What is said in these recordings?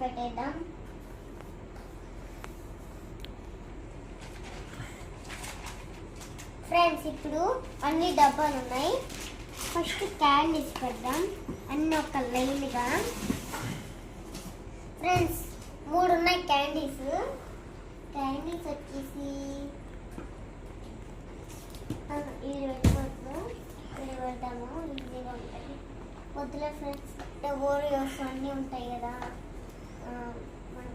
పెట్టేద్దాం. ఫ్రెండ్స్ ఇప్పుడు అన్ని డబ్బాలు ఉన్నాయి. ఫస్ట్ క్యాండీస్ పెడదాం అన్ని ఒక లైన్గా. ఫ్రెండ్స్ 3 ఉన్నాయి క్యాండీస్ వచ్చేసి ఇది పెట్టుకోవచ్చు. ఇది పెడతాము, ఈజీగా ఉంటుంది. వద్దులే ఫ్రెండ్స్, ఓరియోస్ అన్నీ ఉంటాయి కదా, మనం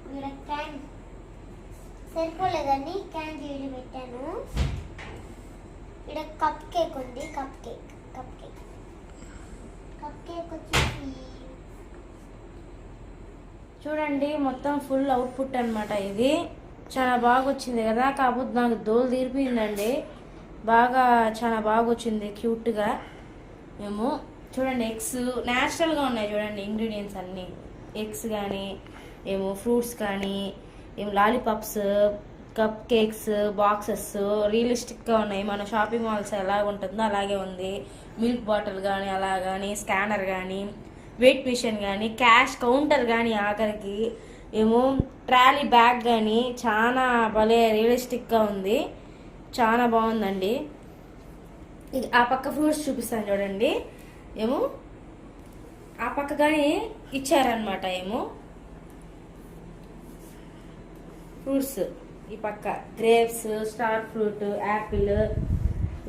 ఇక్కడ క్యాన్ సరిపోలేదని క్యాండీ ఇది పెట్టాను. ఇక్కడ కప్ కేక్ ఉంది. కప్ కేక్ వచ్చేసి చూడండి, మొత్తం ఫుల్ అవుట్పుట్ అనమాట. ఇది చాలా బాగా వచ్చింది కదా, కాకపోతే నాకు దోలు తీరిపోయిందండి. చాలా బాగా వచ్చింది, క్యూట్గా. మేము చూడండి, ఎగ్స్ న్యాచురల్గా ఉన్నాయి. చూడండి ఇంగ్రీడియంట్స్ అన్నీ, ఎగ్స్ కానీ ఏమో ఫ్రూట్స్ కానీ ఏం లాలీపాప్స్, కప్ కేక్స్ బాక్సెస్ రియలిస్టిక్గా ఉన్నాయి. మన షాపింగ్ మాల్స్ ఎలా ఉంటుందో అలాగే ఉంది. మిల్క్ బాటిల్ కానీ అలా కానీ, స్కానర్ కానీ, వెయిట్ మిషన్ కానీ, క్యాష్ కౌంటర్ కానీ, ఆఖరికి ఏమో ట్రాలీ బ్యాగ్ కానీ చాలా భలే రియలిస్టిక్గా ఉంది. చాలా బాగుందండి. ఇది ఆ పక్క ఫ్రూట్స్ చూపిస్తాను చూడండి. ఏమో ఆ పక్క కానీ ఇచ్చారనమాట. ఏమో ఫ్రూట్స్ ఈ పక్క గ్రేప్స్, స్టార్ ఫ్రూట్, యాపిల్,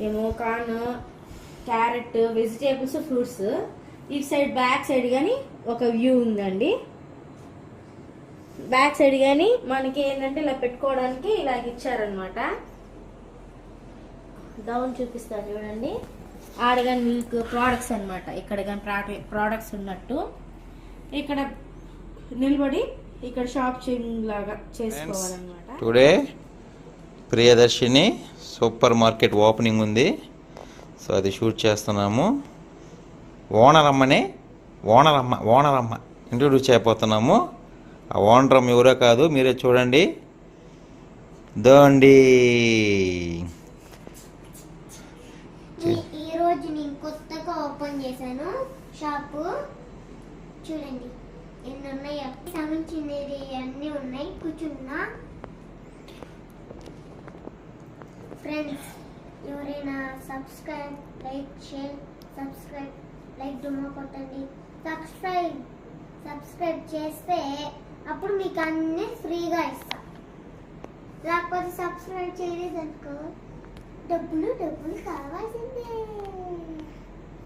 ఏమో కార్న్, క్యారెట్, వెజిటేబుల్స్, ఫ్రూట్స్. ఇటు సైడ్ బ్యాక్ సైడ్ కానీ ఒక వ్యూ ఉందండి. బ్యాక్ సైడ్ కానీ మనకి ఏంటంటే ఇలా పెట్టుకోవడానికి ఇలాగ ఇచ్చారనమాట. డౌన్ చూపిస్తాను చూడండి. ఆడగాని మిల్క్ ప్రోడక్ట్స్ అనమాట. ఇక్కడ కానీ ప్రోడక్ట్స్ ఉన్నట్టు ఇక్కడ నిలబడి ఇక్కడ షాపింగ్ లాగా చేసుకోవాలన్నమాట. Today Priyadarshini super market opening ఉంది. సో అది షూట్ చేస్తున్నాము. ఓనరమ్మ ఇంట్రొడ్యూస్ చేయబోతున్నాము. ఆ ఓనరమ్మ ఎవరో కాదు, మీరే చూడండి. దోండి ఈరోజు నేను కొత్తగా ఓపెన్ చేశాను షాపు. చూడండి ఎన్ని ఉన్నాయో, సంబంధించినవి అన్నీ ఉన్నాయి. కూర్చున్నా. ఫ్రెండ్స్ ఎవరైనా సబ్స్క్రైబ్, లైక్, షేర్, లైక్ డుమ్మా కొట్టండి. సబ్స్క్రైబ్ చేస్తే అప్పుడు మీకు అన్నీ ఫ్రీగా ఇస్తా. లేకపోతే సబ్స్క్రైబ్ చేయలేదనుకో డబ్బులు కావాల్సిందే.